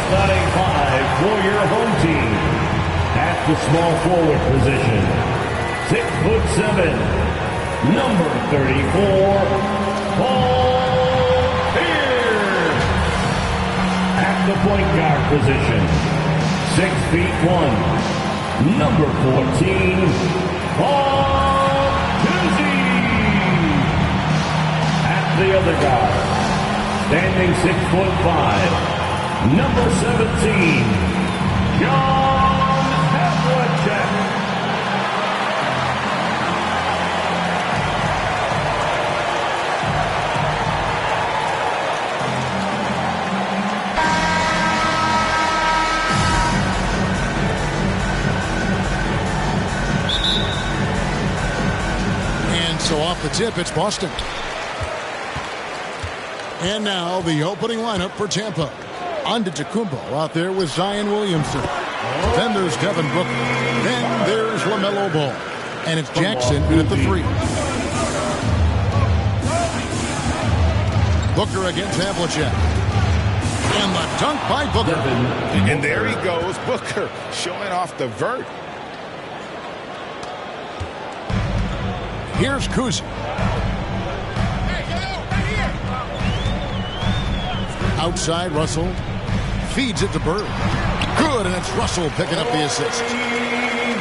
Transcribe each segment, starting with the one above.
Starting five for your home team. At the small forward position, 6'7", number 34, Paul Pierce. At the point guard position, 6'1", number 14, Paul Cousy. At the other guard, standing 6'5", number 17, John Havlicek. And so off the tip, it's Boston. And now the opening lineup for Tampa. Antetokounmpo out there with Zion Williamson. Then there's Devin Booker. Then there's LaMelo Ball. And it's Jackson at the 3. Booker against Havlicek. And the dunk by Booker. And there he goes, Booker, showing off the vert. Here's Cousy. Outside, Russell feeds it to Bird. Good, and it's Russell picking up the assist.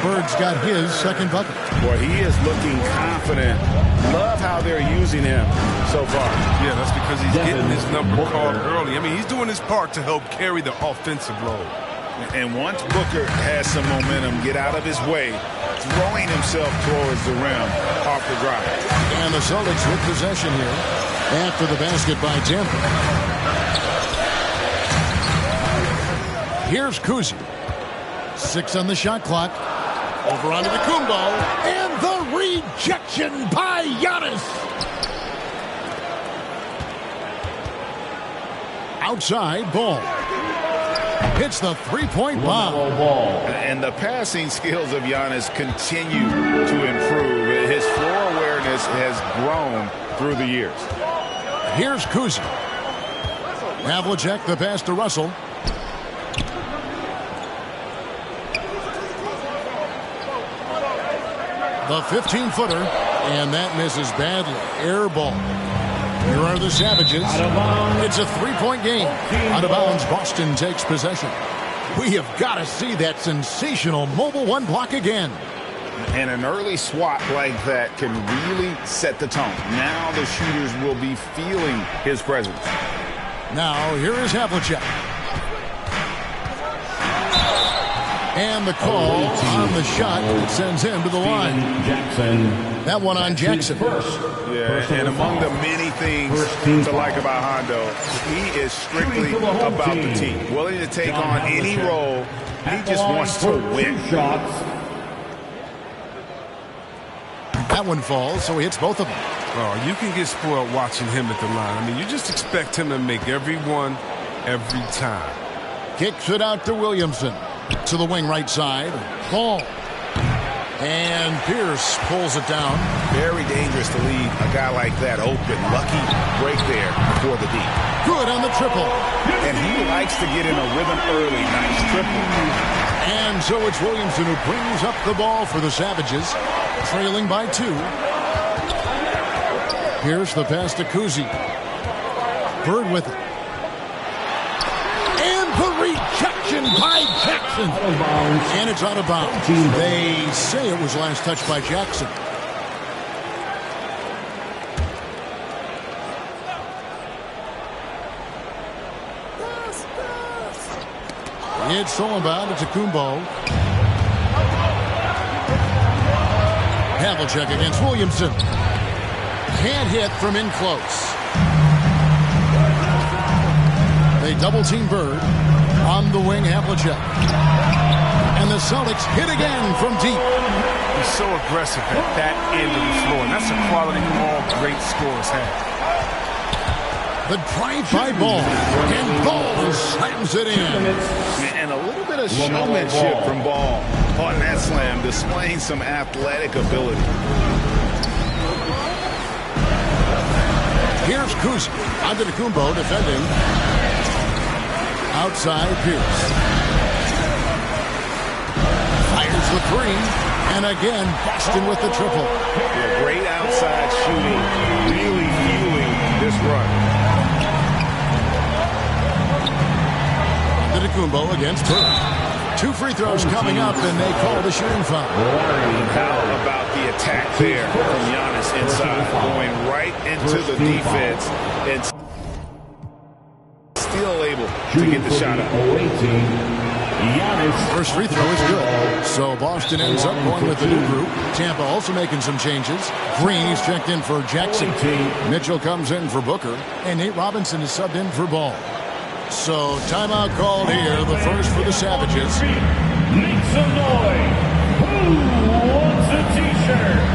Bird's got his second bucket. Boy, he is looking confident. Love how they're using him so far. Yeah, that's because he's getting his number called early. I mean, he's doing his part to help carry the offensive load. And once Booker has some momentum, get out of his way, throwing himself towards the rim off the drive. And the Celtics with possession here after the basket by Tampa. Here's Cousy. 6 on the shot clock. Over onto the Kumbo. And the rejection by Giannis. Outside, Ball. Hits the three-point bomb. And the passing skills of Giannis continue to improve. His floor awareness has grown through the years. Here's Cousy. Havlicek, the pass to Russell. The 15-footer, and that misses badly. Air ball. Here are the Savages. It's a three-point game. Out of bounds, Boston takes possession. We have got to see that sensational mobile one block again. And an early swat like that can really set the tone. Now the shooters will be feeling his presence. Now here is Havlicek. And the call on the shot sends him to the line. That one on Jackson. Yeah, and among the many things to like about Hondo, he is strictly about the team. Willing to take on any role. He just wants to win. That one falls, so he hits both of them. Oh, you can get spoiled watching him at the line. I mean, you just expect him to make every one, every time. Kicks it out to Williamson. To the wing right side. Ball. And Pierce pulls it down. Very dangerous to leave a guy like that open. Lucky break there for the D. Good on the triple. And he likes to get in a rhythm early. Nice triple. And so it's Williamson who brings up the ball for the Savages. Trailing by 2. Here's the pass to Cousy. Bird with it. And the rejection by Jackson. And it's out of bounds. They say it was last touched by Jackson. It's all about Antetokounmpo. Havlicek against Williamson. Can't hit from in close. They double-team Bird. On the wing, Havlicek. And the Celtics hit again from deep. He's so aggressive at that end of the floor. And that's a quality all great scorers have. The drive-by Ball. And Ball slams it in. And a little bit of showmanship from Ball on that slam, displaying some athletic ability. Here's Kuz. Antetokounmpo defending. Outside Pierce. Fires the three. And again, Boston with the triple. Yeah, great outside shooting. Really fueling this run. Antetokounmpo against Bird. 2 free throws coming up, and they call the shooting foul. How about the attack there from Giannis inside, going right into the defense and still able to get the shot up. First free throw is good. So Boston ends up going with the new group. Tampa also making some changes. Green is checked in for Jackson. Mitchell comes in for Booker. And Nate Robinson is subbed in for Ball. So timeout called here. The first for the Savages. Make some noise. Who wants a t-shirt?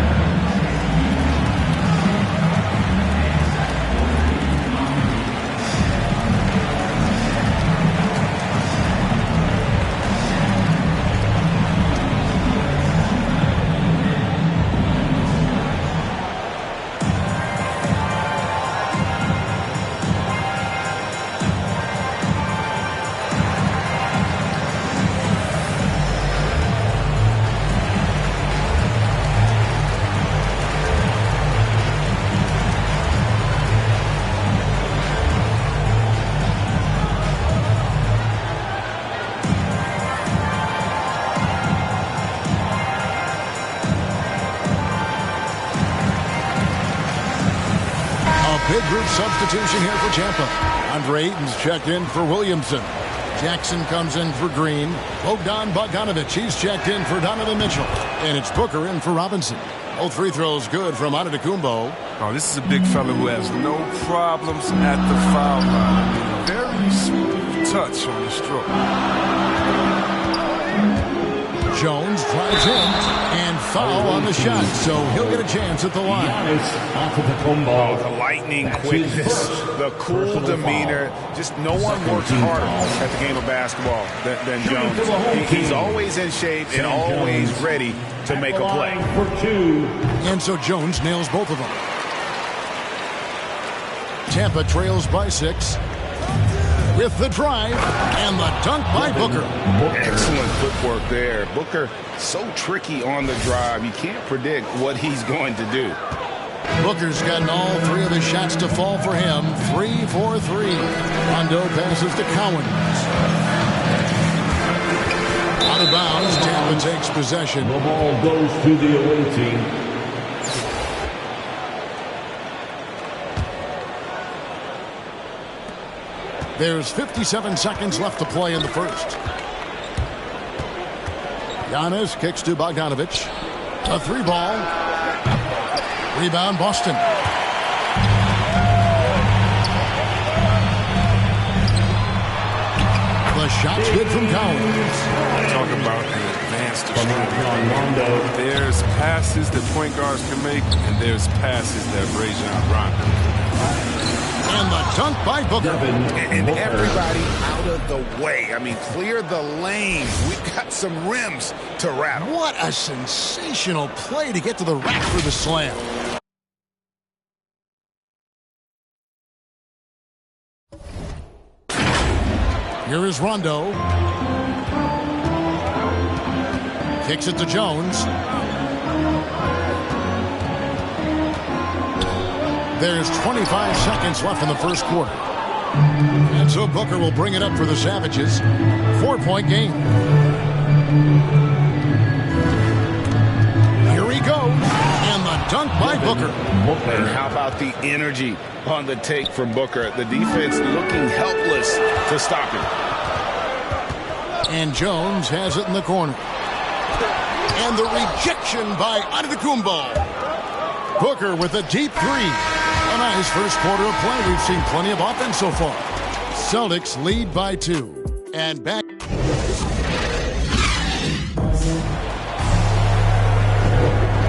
Big group substitution here for Tampa. Andre Ayton's checked in for Williamson. Jackson comes in for Green. Bogdan Bogdanovic, he's checked in for Donovan Mitchell. And it's Booker in for Robinson. Both free throws good from Antetokounmpo. Oh, this is a big fella who has no problems at the foul line. Very smooth touch on the stroke. Jones drives in and foul on the shot, so he'll get a chance at the line. The lightning quickness, the cool demeanor. Just no one works harder at the game of basketball than Jones. He's always in shape and always ready to make a play. And so Jones nails both of them. Tampa trails by 6. With the drive and the dunk by Booker. Excellent footwork there. Booker so tricky on the drive. You can't predict what he's going to do. Booker's gotten all 3 of his shots to fall for him. 3 for 3. Rondo passes to Cowens. Out of bounds, Tampa takes possession. The ball goes to the away team. There's 57 seconds left to play in the first. Giannis kicks to Bogdanovic. A 3 ball. Rebound Boston. The shot's good from Cowens. Talk about an advanced shooter. There's passes that point guards can make, and there's passes that Rajon Rondo. And the dunk by Booker. And everybody out of the way. I mean, clear the lane. We've got some rims to rattle. What a sensational play to get to the rack for the slam. Here is Rondo. Kicks it to Jones. There's 25 seconds left in the first quarter. And so Booker will bring it up for the Savages. 4-point game. Here he goes. And the dunk by Booker. And how about the energy on the take from Booker? The defense looking helpless to stop him. And Jones has it in the corner. And the rejection by Antetokounmpo. Booker with a deep 3. A nice first quarter of play. We've seen plenty of offense so far. Celtics lead by 2. And back.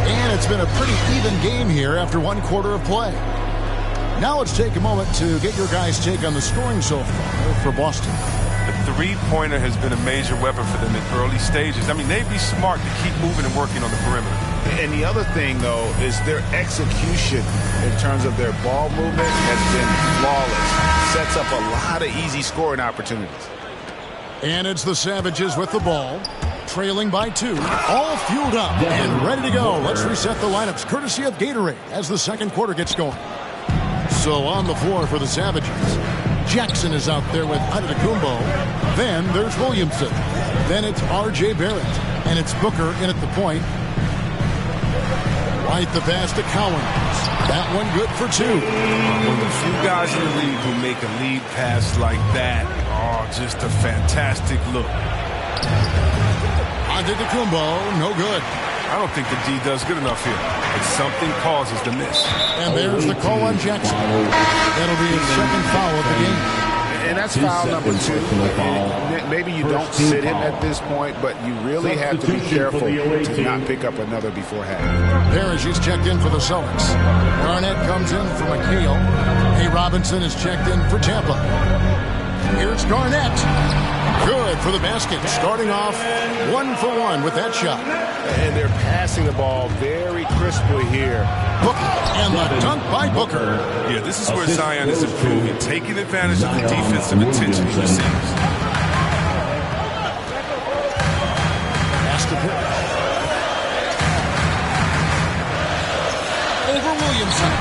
And it's been a pretty even game here after 1 quarter of play. Now let's take a moment to get your guys' take on the scoring so far for Boston. The three-pointer has been a major weapon for them in early stages. I mean, they'd be smart to keep moving and working on the perimeter. And the other thing, though, is their execution in terms of their ball movement has been flawless. Sets up a lot of easy scoring opportunities. And it's the Savages with the ball, trailing by 2, all fueled up and ready to go. Let's reset the lineups, courtesy of Gatorade, as the second quarter gets going. So on the floor for the Savages, Jackson is out there with Antetokounmpo. Then there's Williamson. Then it's R.J. Barrett. And it's Booker in at the point. Right the pass to Cowens. That one good for 2. One of the few guys in the league who make a lead pass like that. Oh, just a fantastic look. Antetokounmpo, no good. I don't think the D does good enough here. But something causes the miss. And there's the call on Jackson. That'll be his second foul of the game. And that's foul number 2. And maybe you don't sit him at this point, but you really have to be careful to not pick up another before half. Parrish is checked in for the Celtics. Garnett comes in for McHale. A. Robinson is checked in for Tampa. Here's Garnett. Good for the basket. Starting off 1 for 1 with that shot. And they're passing the ball very crisply here. Booker. And the dunk by Booker. Yeah, this is where Zion is improving, taking advantage of the defensive attention he receives. Pass to Parrish. Over Williamson.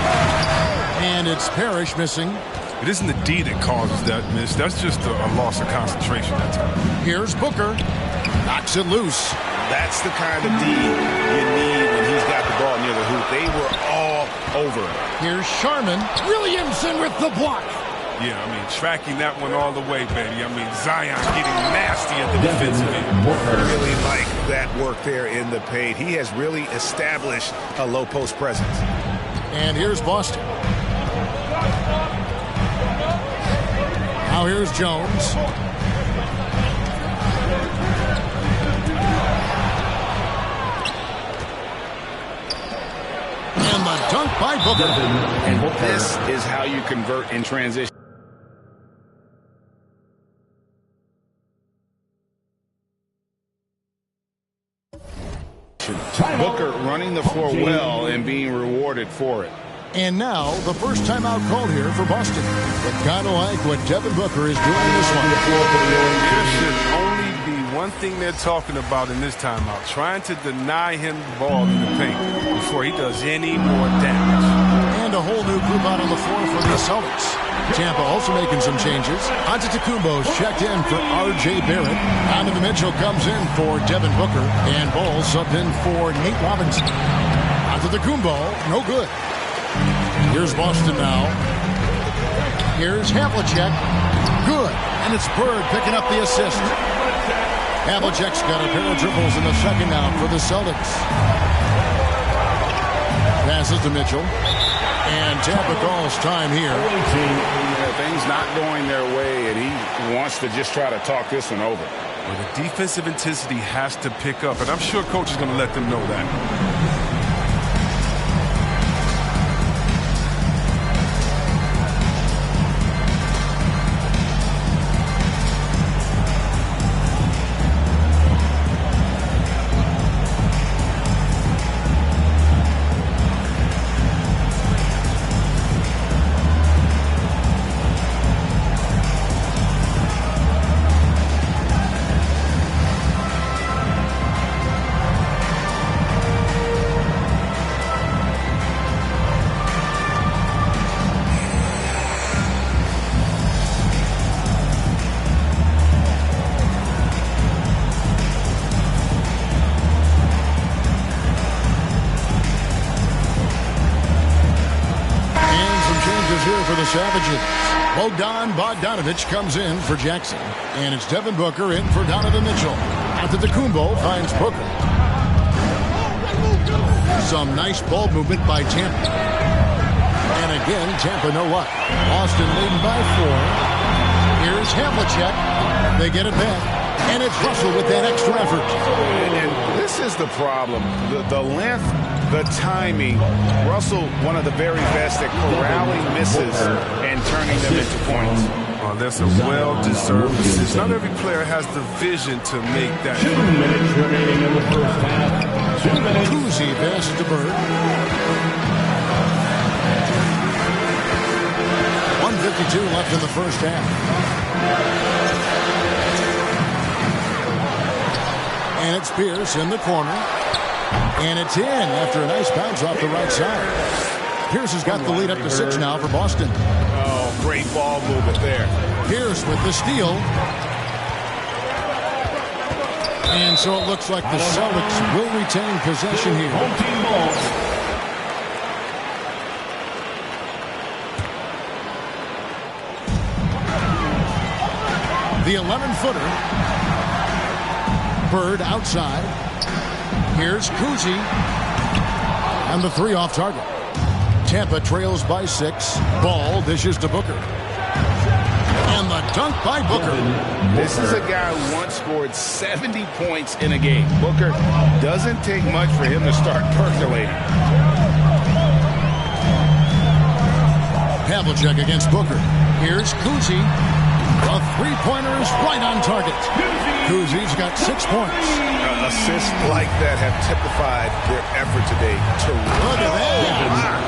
And it's Parrish missing. It isn't the D that causes that miss. That's just a loss of concentration that time. Here's Booker. Knocks it loose. That's the kind of D you need when he's got the ball near the hoop. They were all over him. Here's Sharman. Williamson with the block. Yeah, I mean, tracking that one all the way, baby. I mean, Zion getting nasty at the defensive end. Really like that work there in the paint. He has really established a low post presence. And here's Boston. Now here's Jones. And the dunk by Booker. And this is how you convert in transition. Booker running the floor well and being rewarded for it. And now, the first timeout called here for Boston. But kind of like what Devin Booker is doing this one. There should only be one thing they're talking about in this timeout, trying to deny him the ball in the paint before he does any more damage. And a whole new group out on the floor for the Celtics. Tampa also making some changes. Antetokounmpo's checked in for R.J. Barrett. Donovan Mitchell comes in for Devin Booker. And Ball subbed in for Nate Robinson. Antetokounmpo, no good. Here's Boston now. Here's Havlicek. Good. And it's Bird picking up the assist. Havlicek's got a pair of dribbles in the second now for the Celtics. Passes to Mitchell. And Tampa calls time here. Things not going their way, and he wants to just try to talk this one over. Well, the defensive intensity has to pick up, and I'm sure coach is going to let them know that. Savages. Bogdanovich comes in for Jackson. And it's Devin Booker in for Donovan Mitchell. Antetokounmpo finds Booker. Some nice ball movement by Tampa. And again, Tampa no luck. Boston leading by 4. Here's Havlicek. They get it back. And it's Russell with that extra effort. And this is the problem. The length, the timing. Russell, one of the very best at corralling misses and turning them into points. Well, that's a well-deserved assist. Not every player has the vision to make that. 2 minutes remaining in the first half. 2 minutes. Cousy passes to Bird. 1:52 left in the first half. And it's Pierce in the corner. And it's in after a nice bounce off the right side. Pierce has got the lead up to 6 now for Boston. Oh, great ball movement there. Pierce with the steal. And so it looks like the Celtics will retain possession here. Home team ball. The 11-footer. Bird outside. Here's Cousy. And the 3 off target. Tampa trails by 6. Ball dishes to Booker. And the dunk by Booker. This is a guy who once scored 70 points in a game. Booker doesn't take much for him to start percolating. Havlicek against Booker. Here's Cousy. A 3-pointer is right on target. Cousy's got 6 points. Assists like that have typified their effort today. Look at that.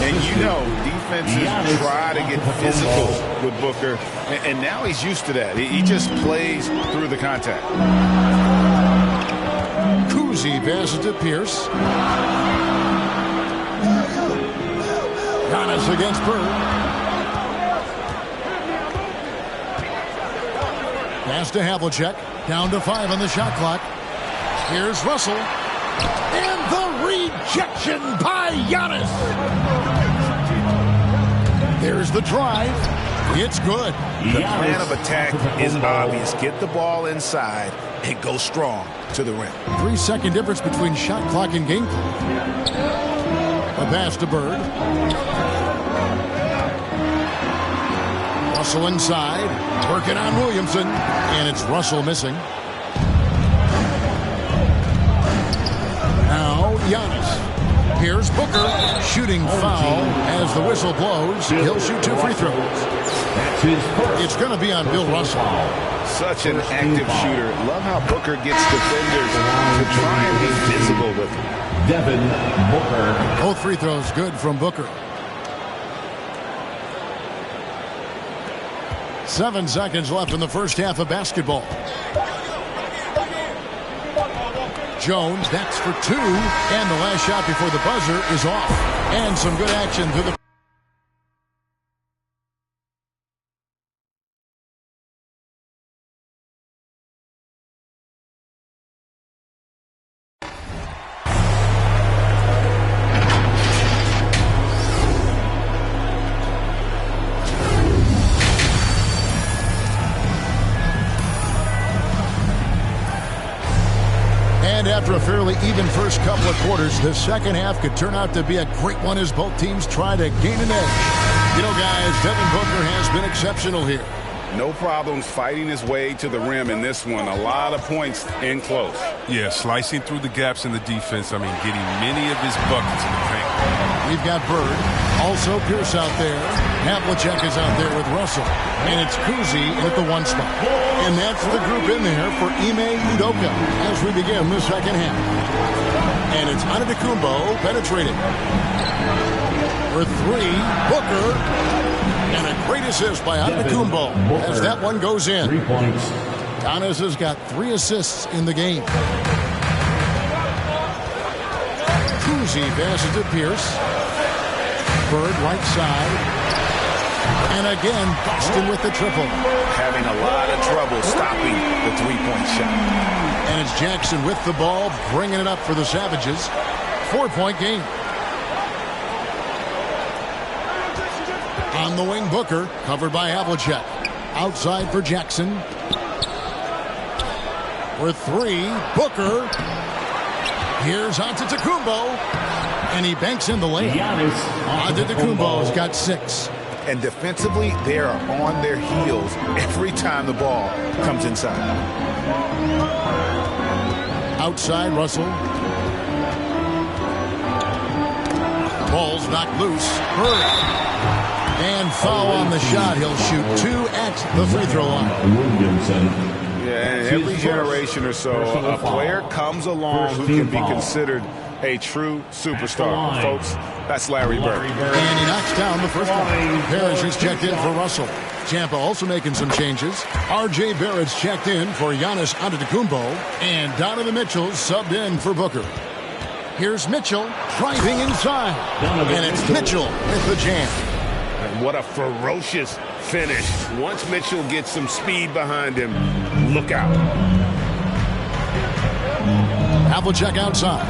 And you know, defenses try to get physical with Booker, and now he's used to that. He just plays through the contact. Cousy passes to Pierce. Giannis against Bird. Pass to Havlicek. Down to 5 on the shot clock. Here's Russell. And the rejection by Giannis. There's the drive. It's good. The plan of attack is obvious. Get the ball inside and go strong to the rim. 3-second difference between shot clock and game clock. A pass to Bird. Russell inside. Working on Williamson. And it's Russell missing. Now Giannis. Here's Booker. Shooting foul as the whistle blows. He'll shoot 2 free throws. It's going to be on Bill Russell. Such an active shooter. Love how Booker gets defenders to try and be visible with him. Devin Booker. Both free throws good from Booker. 7 seconds left in the first half of basketball. Jones, that's for 2. And the last shot before the buzzer is off. And some good action through the... After a fairly even first couple of quarters, the second half could turn out to be a great one as both teams try to gain an edge. You know, guys, Devin Booker has been exceptional here. No problems fighting his way to the rim in this one. A lot of points in close. Yeah, slicing through the gaps in the defense. I mean, getting many of his buckets in the paint. We've got Bird. Also Pierce out there. Havlicek is out there with Russell. And it's Cousy at the 1 spot. And that's the group in there for Ime Udoka as we begin the second half. And it's Antetokounmpo penetrating. For 3, Booker. And a great assist by Antetokounmpo as that one goes in. 3 points. Giannis has got 3 assists in the game. Cousy passes to Pierce. Bird right side. And again, Boston with the triple. Having a lot of trouble stopping the 3-point shot. And it's Jackson with the ball, bringing it up for the Savages. 4-point game. On the wing, Booker, covered by Havlicek. Outside for Jackson. For 3, Booker. Here's Antetokounmpo. And he banks in the layup. Antetokounmpo's got 6. And defensively, they are on their heels every time the ball comes inside. Outside, Russell. Ball's knocked loose. Bird. And foul on the shot. He'll shoot 2 at the free throw line. Williamson. Yeah, and every generation or so, a player comes along who can be considered a true superstar. Folks, that's Larry Bird. And he knocks down the first one. Parrish is checked in for Russell. Tampa also making some changes. R.J. Barrett's checked in for Giannis Antetokounmpo. And Donovan Mitchell subbed in for Booker. Here's Mitchell driving inside. And it's Mitchell with the jam. And what a ferocious finish. Once Mitchell gets some speed behind him, look out. Havlicek outside.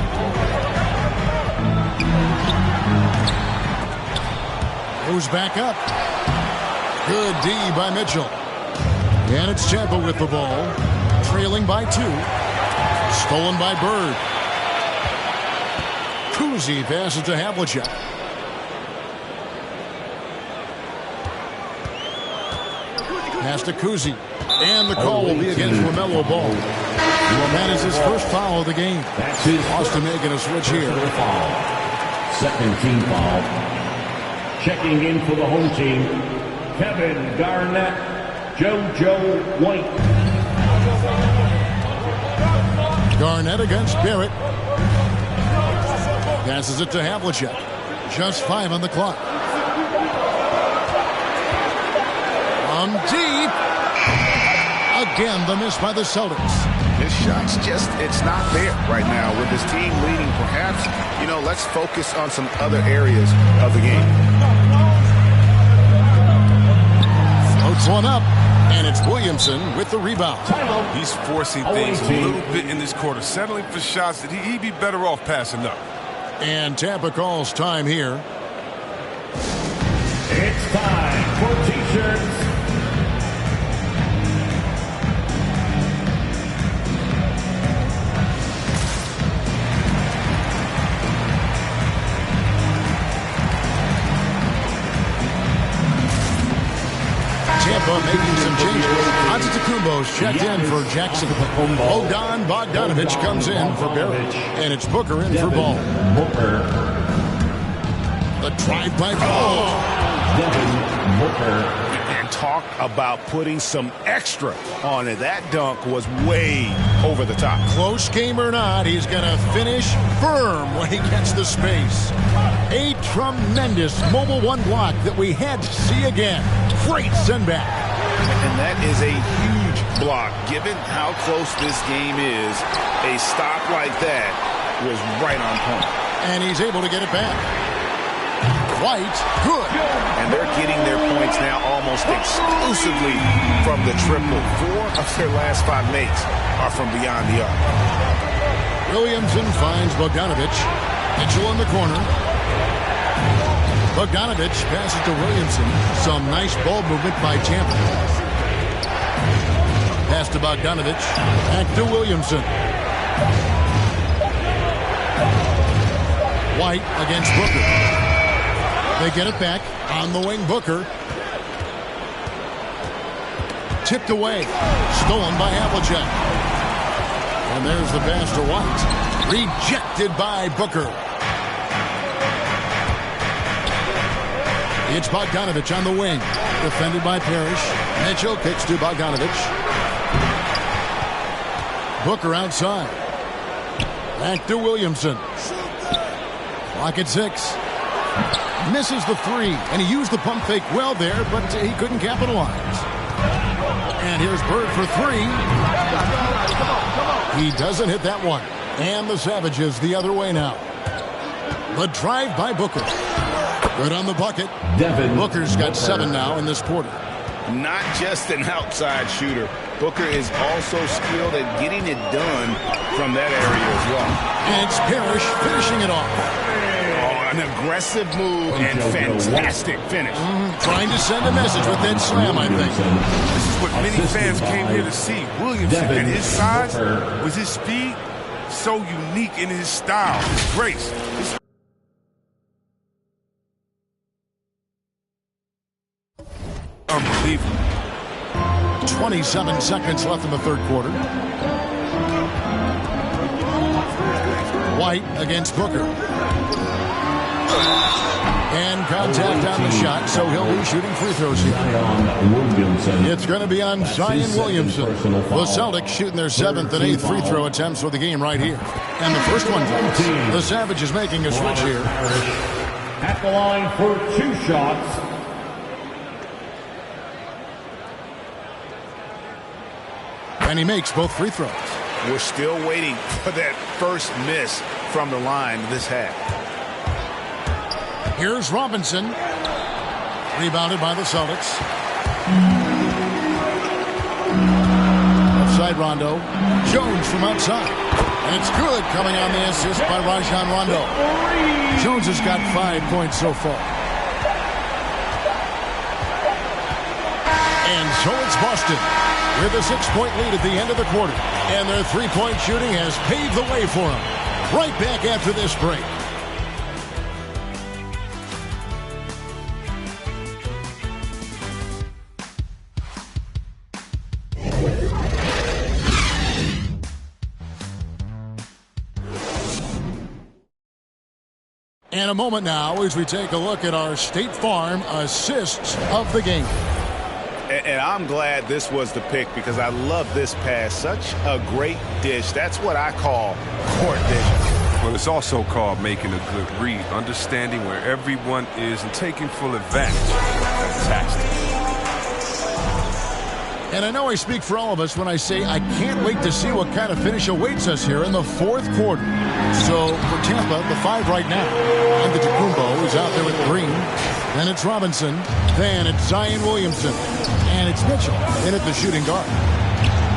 Goes back up. Good D by Mitchell. And it's Tampa with the ball. Trailing by 2. Stolen by Bird. Cousy passes to Havlicek. Pass to Cousy. And the call will be against LaMelo Ball. That is his first foul of the game. Boston making a switch here. Second team foul. Checking in for the home team, Kevin Garnett, JoJo White. Garnett against Barrett. Passes it to Havlicek. Just 5 on the clock. From deep. Again, the miss by the Celtics. His shot's just, it's not there right now with his team leading. Perhaps, let's focus on some other areas of the game. Floats one up, and it's Williamson with the rebound. He's forcing things a little bit in this quarter, settling for shots that he'd be better off passing up. And Tampa calls time here. It's time for T-shirts. Tampa making some changes. Antetokounmpo's checked in for Jackson. Bogdan Bogdanović comes in for Barrett. And it's Booker in for Ball. The drive by Ball. And talk about putting some extra on it. That dunk was way over the top. Close game or not, he's going to finish firm when he gets the space. A tremendous mobile one block that we had to see again. Great send back. And that is a huge block. Given how close this game is, a stop like that was right on point. And he's able to get it back. White, good. And they're getting their points now almost exclusively from the triple. 4 of their last 5 makes are from beyond the arc. Williamson finds Bogdanović. Mitchell in the corner. Bogdanović passes to Williamson. Some nice ball movement by Tampa. Pass to Bogdanović. Back to Williamson. White against Booker. They get it back. On the wing, Booker. Tipped away. Stolen by Havlicek. And there's the pass to White. Rejected by Booker. It's Bogdanović on the wing. Defended by Parrish. Mitchell kicks to Bogdanović. Booker outside. Back to Williamson. Clock at 6. Misses the 3. And he used the pump fake well there, but he couldn't capitalize. And here's Bird for 3. He doesn't hit that one. And the Savages the other way now. The drive by Booker. Good on the bucket. Booker's got 7 now in this quarter. Not just an outside shooter. Booker is also skilled at getting it done from that area as well. And it's Parrish finishing it off. Oh, an aggressive move and fantastic finish. Trying to send a message with that slam, I think. This is what many fans came here to see. Williamson at his size, with his speed, so unique in his style, his grace. Unbelievable. 27 seconds left in the third quarter. White against Booker. And contact on the shot, so he'll be shooting free throws here. It's going to be on Zion Williamson. The Celtics shooting their 7th and 8th free throw attempts for the game right here. And the first one drops. The Savages making a switch here. At the line for 2 shots. And he makes both free throws. We're still waiting for that first miss from the line this half. Here's Robinson. Rebounded by the Celtics. Outside Rondo. Jones from outside. And it's good coming on the assist by Rajon Rondo. Jones has got 5 points so far. And so it's Boston with a 6-point lead at the end of the quarter. And their three-point shooting has paved the way for them. Right back after this break. And a moment now as we take a look at our State Farm assists of the game. And I'm glad this was the pick because I love this pass. Such a great dish. That's what I call court vision. Well, it's also called making a good read, understanding where everyone is and taking full advantage. Fantastic. And I know I speak for all of us when I say I can't wait to see what kind of finish awaits us here in the fourth quarter. So for Tampa, the 5 right now. Antetokounmpo is out there with Green. Then it's Robinson. Then it's Zion Williamson. And it's Mitchell in at the shooting guard.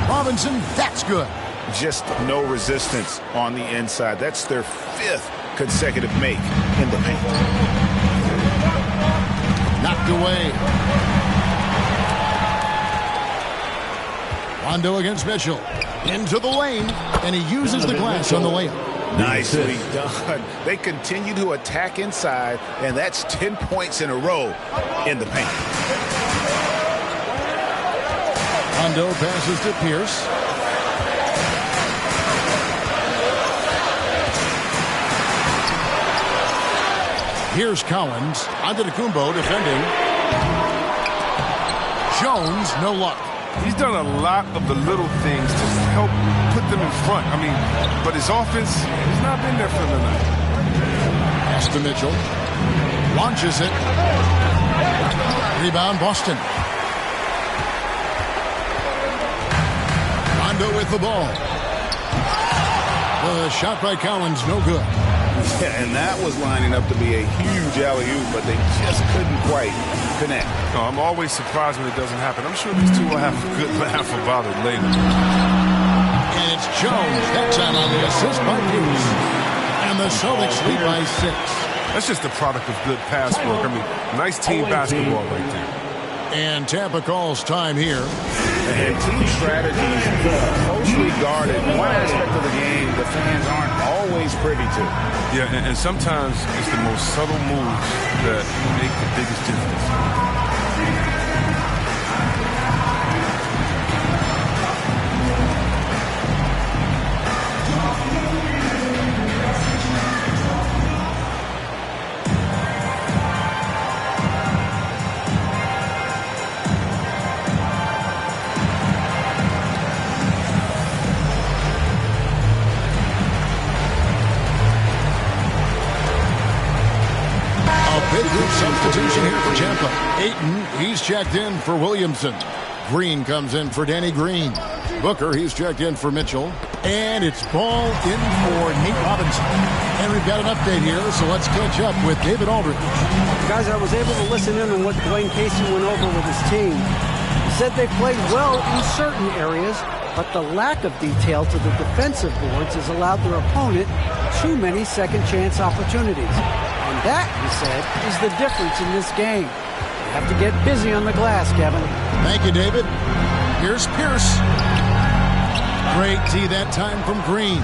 Robinson, that's good. Just no resistance on the inside. That's their 5th consecutive make in the paint. Knocked away. Rondo against Mitchell. Into the lane. And he uses the glass on the layup. Nicely done. They continue to attack inside, and that's 10 points in a row in the paint. Rondo passes to Pierce. Here's Collins. Antetokounmpo defending. Jones, no luck. He's done a lot of the little things to help put them in front. I mean, but his offense has not been there for the night. Pass to Mitchell. Launches it. Rebound, Boston. Rondo with the ball. The shot by Collins, no good. Yeah, and that was lining up to be a huge alley-oop, but they just couldn't quite connect. No, I'm always surprised when it doesn't happen. I'm sure these two will have a good laugh about it later. And it's Jones. That time on the assist by Pierce. And the Celtics lead by 6. That's just a product of good pass work. I mean, nice team basketball right there. And Tampa calls time here. And team strategies closely guarded. One aspect of the game the fans aren't always privy to. Yeah, and sometimes it's the most subtle moves that make the biggest difference. Substitution here for Tampa. Ayton, he's checked in for Williamson. Green comes in for Danny Green. Booker, he's checked in for Mitchell. And it's ball in for Nate Robinson. And we've got an update here, so let's catch up with David Aldridge. Guys, I was able to listen in on what Dwayne Casey went over with his team. He said they played well in certain areas, but the lack of detail to the defensive boards has allowed their opponent too many second-chance opportunities. And that, he said, is the difference in this game. You have to get busy on the glass, Kevin. Thank you, David. Here's Pierce. Great D that time from Green.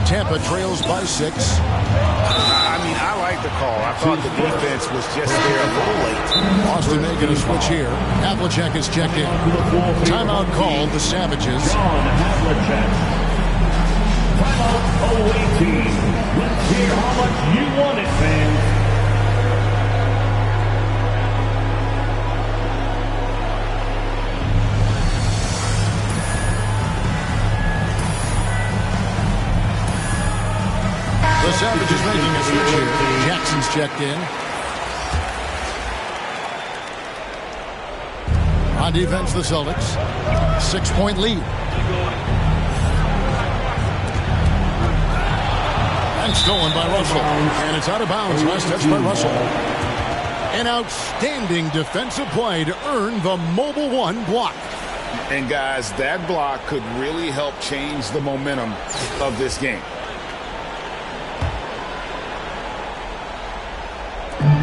Tampa trails by 6. I mean, I like the call. I thought the defense was just there a little late. Boston making a switch here. Havlicek is checked in. Timeout called the Savages. John Havlicek. Timeout 018. Let's hear how much you want it, fans. checked in. On defense, the Celtics. 6-point lead. And stolen by Russell. And it's out of bounds. Last touch by Russell. An outstanding defensive play to earn the Mobile One block. And guys, that block could really help change the momentum of this game.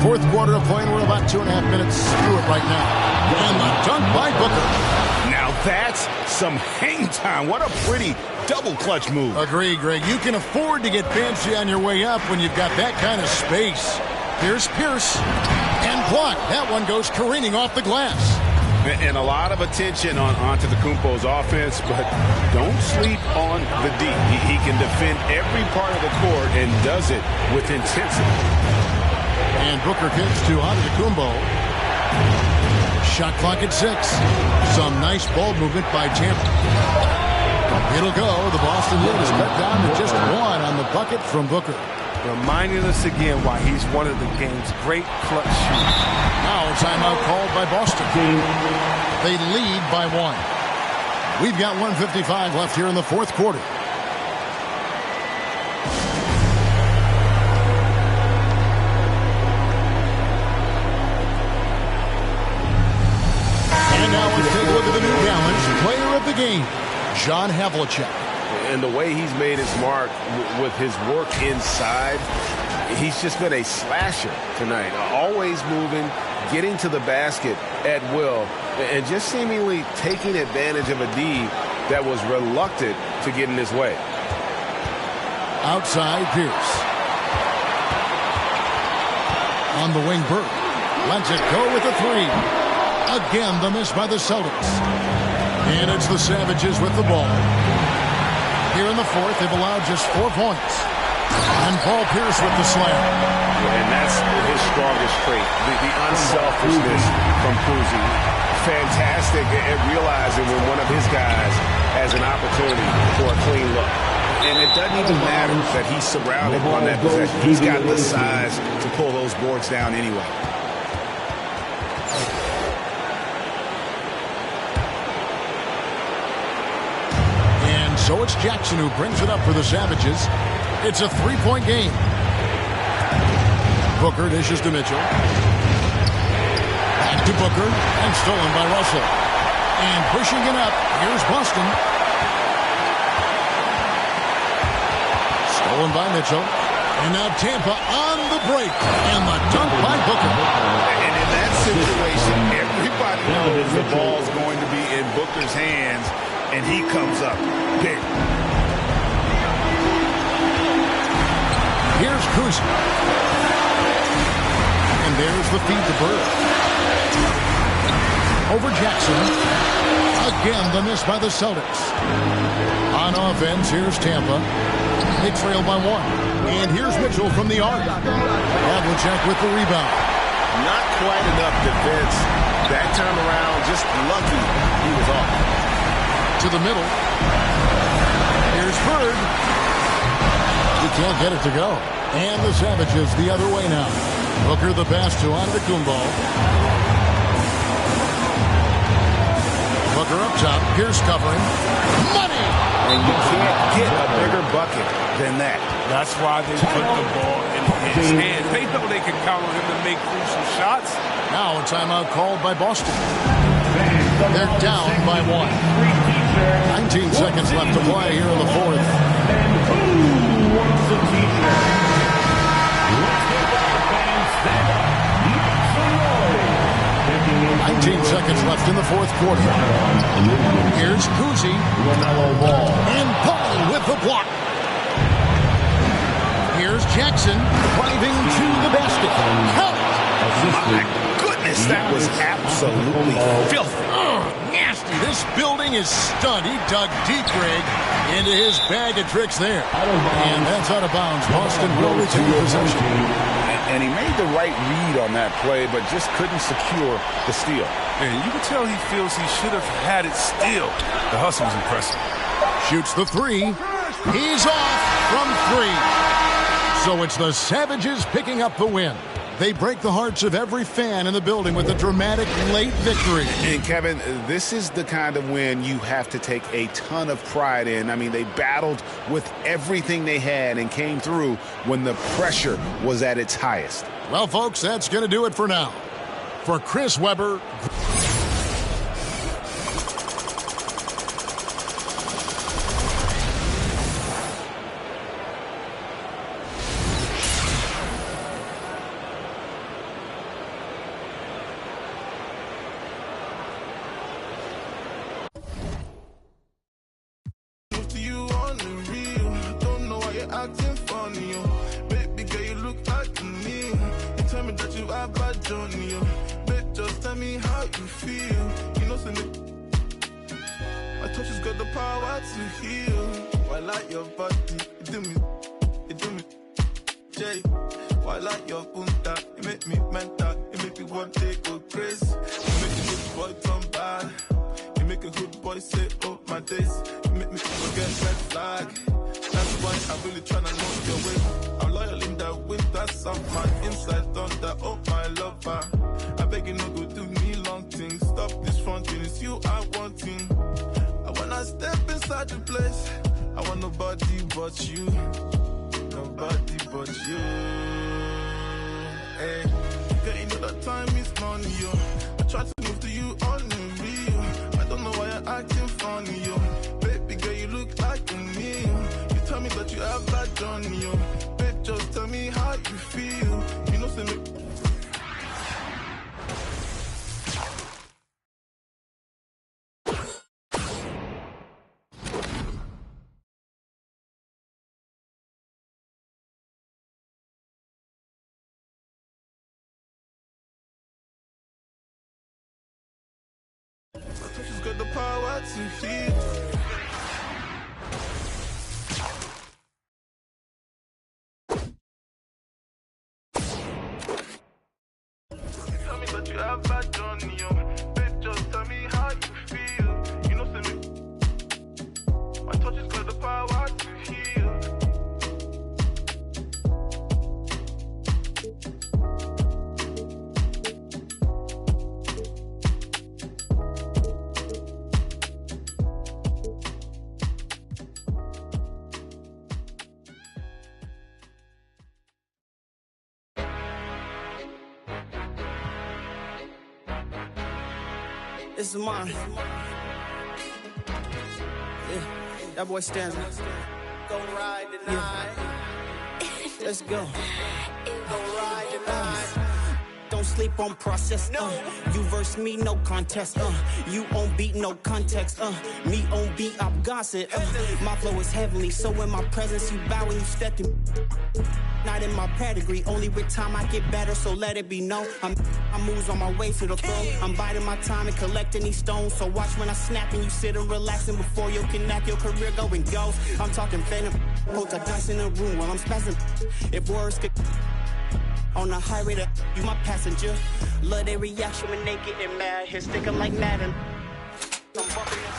Fourth quarter of play, and we're about 2.5 minutes through it right now. And the dunk by Booker. Now that's some hang time. What a pretty double clutch move. Agree, Greg. You can afford to get fancy on your way up when you've got that kind of space. Here's Pierce. And blocked. That one goes careening off the glass. And a lot of attention on Antetokounmpo's offense, but don't sleep on the D. He can defend every part of the court and does it with intensity. And Booker kicks to Antetokounmpo. Shot clock at 6. Some nice ball movement by Tampa. It'll go. The Boston lead is cut down to just 1 on the bucket from Booker. Reminding us again why he's one of the game's great clutch shooters. Now a timeout called by Boston. They lead by 1. We've got 1:55 left here in the fourth quarter. And now let's take a look at the New Balance player of the game, John Havlicek. And the way he's made his mark with his work inside, he's just been a slasher tonight. Always moving, getting to the basket at will, and just seemingly taking advantage of a D that was reluctant to get in his way. Outside Pierce. On the wing, Burke. Lets it go with a 3. Again, the miss by the Celtics. And it's the Savages with the ball. Here in the fourth, they've allowed just 4 points. And Paul Pierce with the slam. And that's his strongest trait, the unselfishness from Cousy. Fantastic at realizing when one of his guys has an opportunity for a clean look. And it doesn't even matter that he's surrounded on that possession. He's got the size to pull those boards down anyway. So it's Jackson who brings it up for the Savages. It's a 3-point game. Booker dishes to Mitchell. Back to Booker. And stolen by Russell. And pushing it up. Here's Boston. Stolen by Mitchell. And now Tampa on the break. And the dunk by Booker. And in that situation, everybody knows the ball's going to be in Booker's hands. And he comes up big. Here's Cousy. And there's the feed to Bird. Over Jackson. Again, the miss by the Celtics. On offense, here's Tampa. They trail by 1. And here's Mitchell from the arc. Havlicek with the rebound. Not quite enough defense that time around. Just lucky he was off. To the middle. Here's Bird. He can't get it to go. And the Savages the other way now. Booker the pass to Antetokounmpo. Booker up top. Pierce covering. Money! And you can't get a bigger bucket than that. That's why they put the ball in his hand. They know they can count on him to make crucial shots. Now a timeout called by Boston. They're down by 1. 19 seconds left to play here in the fourth. 19 seconds left in the fourth quarter. Here's Cousy. And Paul with the block. Here's Jackson driving to the basket. Count it. My goodness, that was absolutely filthy. Nasty. This building is stunned. He dug deep, Greg, into his bag of tricks there. And that's out of bounds. Boston will retain possession. And he made the right read on that play, but just couldn't secure the steal. And you can tell he feels he should have had it still. The hustle was impressive. Shoots the 3. He's off from 3. So it's the Savages picking up the win. They break the hearts of every fan in the building with a dramatic late victory. And, Kevin, this is the kind of win you have to take a ton of pride in. I mean, they battled with everything they had and came through when the pressure was at its highest. Well, folks, that's going to do it for now. For Chris Webber. Acting funny, yo. Baby girl, you look like me. You tell me that you have bad journey, yo. Babe, just tell me how you feel. You know, my touch has got the power to heal. I like your body, you do me, Jay. I like your punta, you make me mental, you make me want to go crazy. You make a good boy turn bad, you make a good boy say, oh my days. You make me forget red flag. That's why I'm really trying to know your way. I'm loyal in that way, that's off my inside on that, oh my lover. I beg you no go do me long things. Stop this fronting, it's you I wanting. I wanna step inside the place. I want nobody but you. Nobody but you. Hey, girl, you know that time is money, yo. I try to move to you on the real. I don't know why you're acting funny, yo. Baby girl, you look like me. Tell me that you have bad journey, yo. Babe, just tell me how you feel. You know, say me. My touch has got the power to heal. But you have bad journey, yo. Babe, just tell me how you feel. You know, say me. My touch has got the power to heal. This is mine. Yeah, that boy stands. Go ride tonight. Yeah. Let's go. Go ride tonight. Don't sleep on process. You verse me, no contest. You on beat, no context. Me on beat, I'm gossip. My flow is heavenly, so in my presence you bow and you step to me. Not in my pedigree, only with time I get better, so let it be known. I moves on my way to the throne. I'm biding my time and collecting these stones. So watch when I snap and you sit and relaxing before you can knock your career going ghost. I'm talking phantom, put a dice in the room while I'm spazzing. If words could on the highway to you my passenger. Love their reaction when they getting mad. Here stick 'em like Madden. I'm bumping it.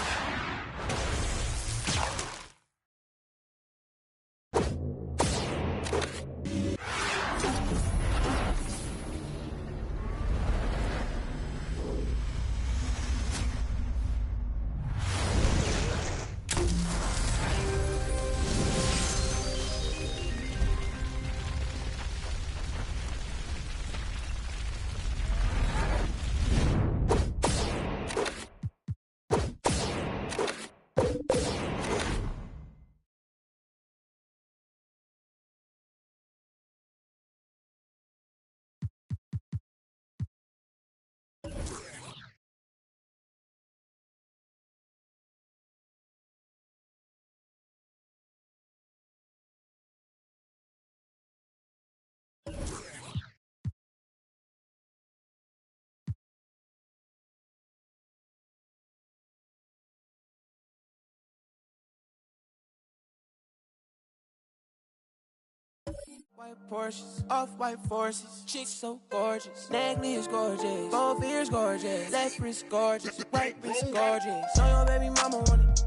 White Porsches, off-white forces, chicks so gorgeous, Nagley is gorgeous, both ears gorgeous, left wrist gorgeous, right wrist gorgeous. So your baby mama want it.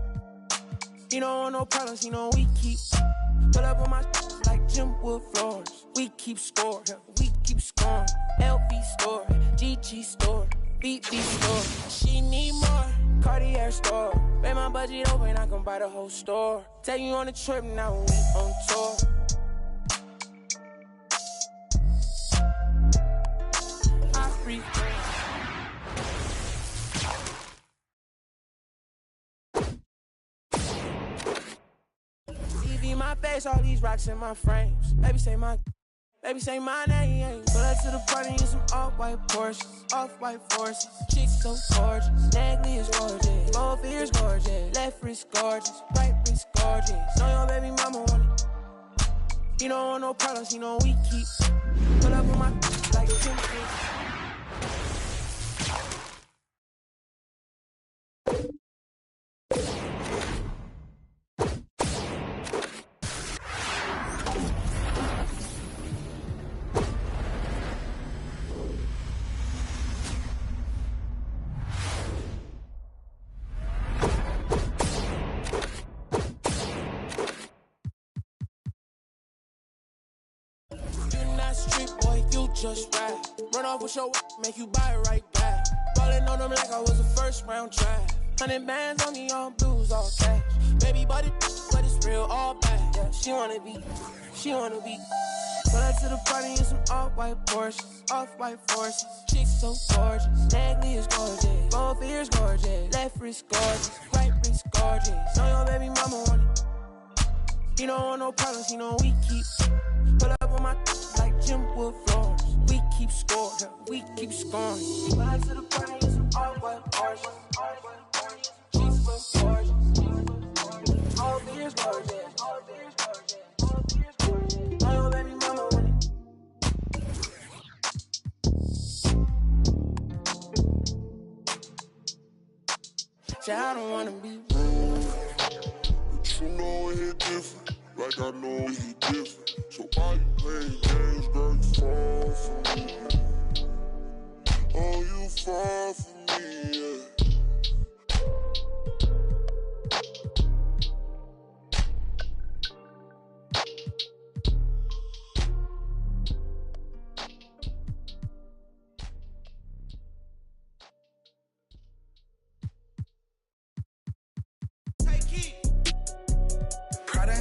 He don't want no problems, he know we keep. Pull up on my like Jim Wood floors, we keep score, we keep scoring. LV store, GG store, BB store. She need more, Cartier store. Make my budget open, I can buy the whole store. Take you on a trip, now we on tour. I free. TV my face, all these rocks in my frames. Baby say my name. Pull up to the party in some off-white Porsches, off-white forces. Chicks so gorgeous, Nagley is gorgeous, both ears gorgeous, left wrist gorgeous, right wrist gorgeous. Know your baby mama want it. He don't want no problems, he know we keep. Pull up on my like Tim. Street boy, you just ride. Run off with your make you buy it right back. Ballin' on them like I was a first round draft. 100 bands on me, all blues, all cash. Baby body, but it's real, all bad. Yeah, she wanna be. Pull up to the party in some off-white Porsches, off-white forces. Chicks so gorgeous, Nagley is gorgeous, both ears gorgeous, left wrist gorgeous, right wrist gorgeous. Know your baby mama want it. He don't want no problems, he know we keep. Pull up on my like Jim Wood floors. We keep scoring, we keep scoring. Pull up to the party in some off-white Porsches, chicks so gorgeous, all ears gorgeous, all ears gorgeous, all ears gorgeous. Know your baby mama want it. Say I don't wanna be rude, but you know it hit different. Like I know he different. So why you playing games, girl? You fall for me. Oh, you fall for me, yeah.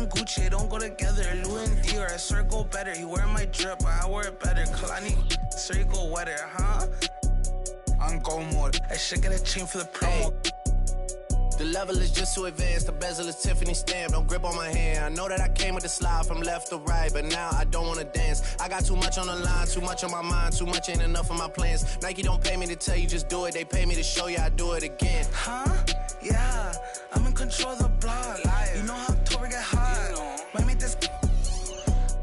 Gucci don't go together. Louis and Dior, I circle better. He wear my drip, but I wear it better. Kalani, circle weather, huh? On go mode. I should get a chain for the promo. The level is just too advanced. The bezel is Tiffany stamp. Don't grip on my hand. I know that I came with the slide from left to right, but now I don't wanna dance. I got too much on the line, too much on my mind, too much ain't enough of my plans. Nike don't pay me to tell you just do it. They pay me to show you I do it again. Huh? Yeah, I'm in control of the block. You know how October get hot. Might make this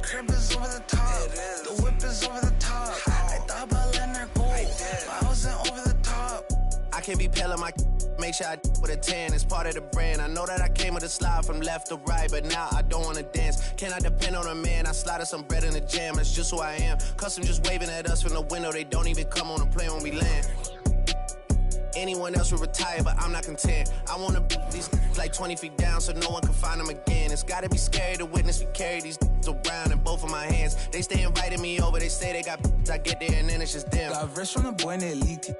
crib is over the top. The whip is over the top. I thought about letting her go, but I wasn't over the top. I can't be pale on my make sure I with a 10. It's part of the brand. I know that I came with a slide from left to right, but now I don't wanna dance. Can I depend on a man? I slide some bread in the jam. That's just who I am. Custom just waving at us from the window. They don't even come on the plane when we land. Anyone else would retire, but I'm not content. I wanna these like 20 feet down so no one can find them again. It's gotta be scary to witness me carry these around in both of my hands. They stay inviting me over, they say they got I get there and then it's just them. Got rich from the boy and elite.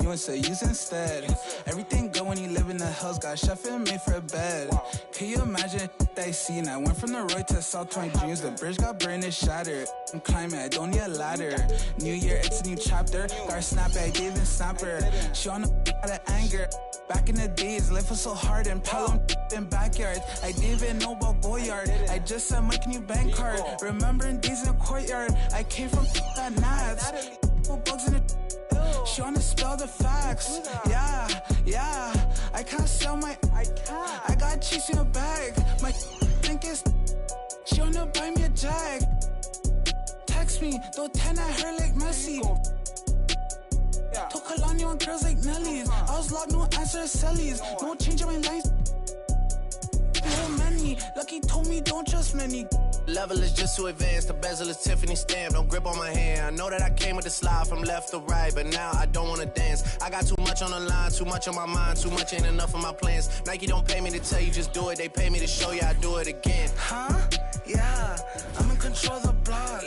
You and say use instead. Everything good when you live in the hills. Got chef and made for a bed. Can you imagine that I seen? I went from the road to South 20 dreams. The bridge got burned and shattered. I'm climbing, I don't need a ladder. New year, it's a new chapter. Got her snapper, I gave and snapper. She on the out of anger. Back in the days, life was so hard and Pelham in backyard. I didn't even know about Goyard. I just sent my new bank card. Remembering days in the courtyard. I came from that Nats. Bugs in the. She wanna spell the facts. Yeah. I can't sell my. I got cheese in a bag. My think is. She wanna buy me a jag. Text me, throw 10 at her like Messi. Took Kalani on girls like Nelly's. I was locked, no answer to Sally's. No change in my lines. So many. Lucky told me don't trust many. Level is just too advanced. The bezel is Tiffany stamp. Don't grip on my hand. I know that I came with the slide from left to right, but now I don't wanna dance. I got too much on the line, too much on my mind, too much ain't enough of my plans. Nike don't pay me to tell you just do it. They pay me to show you I do it again. Huh? Yeah, I'm in control of the block.